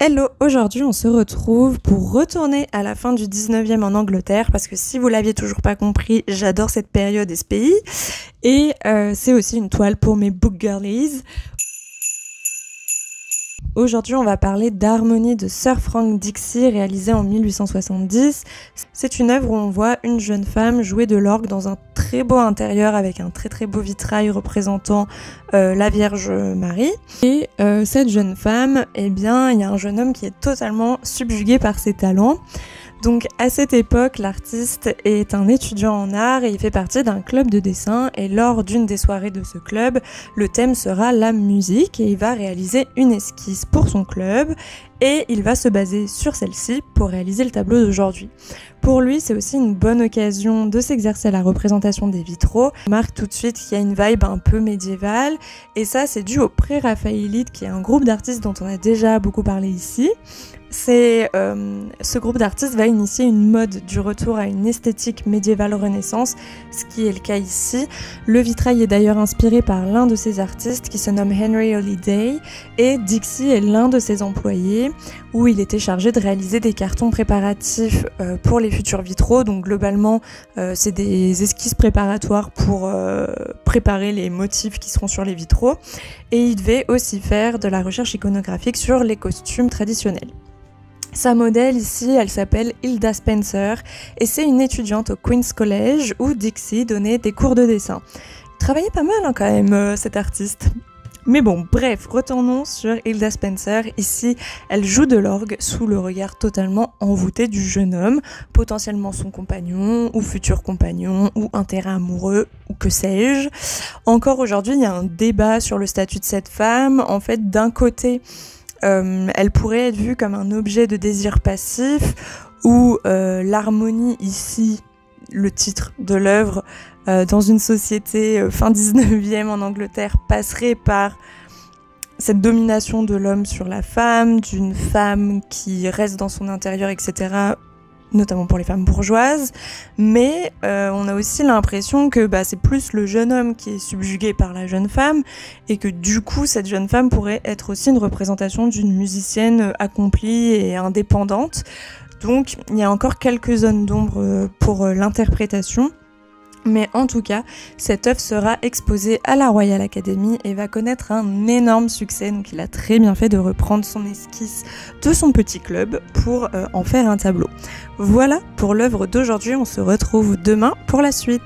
Hello, aujourd'hui on se retrouve pour retourner à la fin du 19e en Angleterre parce que si vous l'aviez toujours pas compris, j'adore cette période et ce pays et c'est aussi une toile pour mes book girlies. Aujourd'hui, on va parler d'Harmonie de Sir Frank Dixie, réalisée en 1870. C'est une œuvre où on voit une jeune femme jouer de l'orgue dans un très beau intérieur avec un très beau vitrail représentant la Vierge Marie. Et cette jeune femme, eh bien, il y a un jeune homme qui est totalement subjugué par ses talents. Donc à cette époque, l'artiste est un étudiant en art et il fait partie d'un club de dessin et lors d'une des soirées de ce club, le thème sera la musique et il va réaliser une esquisse pour son club et il va se baser sur celle-ci pour réaliser le tableau d'aujourd'hui. Pour lui, c'est aussi une bonne occasion de s'exercer à la représentation des vitraux. On remarque tout de suite qu'il y a une vibe un peu médiévale et ça c'est dû au Pré-Raphaélite qui est un groupe d'artistes dont on a déjà beaucoup parlé ici. Ce groupe d'artistes va initier une mode du retour à une esthétique médiévale renaissance, ce qui est le cas ici. Le vitrail est d'ailleurs inspiré par l'un de ces artistes qui se nomme Henry Holiday et Dixie est l'un de ses employés où il était chargé de réaliser des cartons préparatifs pour les futurs vitraux. Donc globalement, c'est des esquisses préparatoires pour préparer les motifs qui seront sur les vitraux et il devait aussi faire de la recherche iconographique sur les costumes traditionnels. Sa modèle ici, elle s'appelle Hilda Spencer et c'est une étudiante au Queen's College où Dixie donnait des cours de dessin. Il travaillait pas mal quand même cet artiste. Mais bon, bref, retournons sur Hilda Spencer. Ici, elle joue de l'orgue sous le regard totalement envoûté du jeune homme, potentiellement son compagnon ou futur compagnon ou un terrain amoureux ou que sais-je. Encore aujourd'hui, il y a un débat sur le statut de cette femme. En fait, d'un côté, elle pourrait être vue comme un objet de désir passif où l'harmonie ici, le titre de l'œuvre, dans une société fin 19e en Angleterre passerait par cette domination de l'homme sur la femme, d'une femme qui reste dans son intérieur, etc., notamment pour les femmes bourgeoises, mais on a aussi l'impression que c'est plus le jeune homme qui est subjugué par la jeune femme et que du coup cette jeune femme pourrait être aussi une représentation d'une musicienne accomplie et indépendante. Donc il y a encore quelques zones d'ombre pour l'interprétation. Mais en tout cas, cette œuvre sera exposée à la Royal Academy et va connaître un énorme succès. Donc il a très bien fait de reprendre son esquisse de son petit club pour en faire un tableau. Voilà pour l'œuvre d'aujourd'hui, on se retrouve demain pour la suite.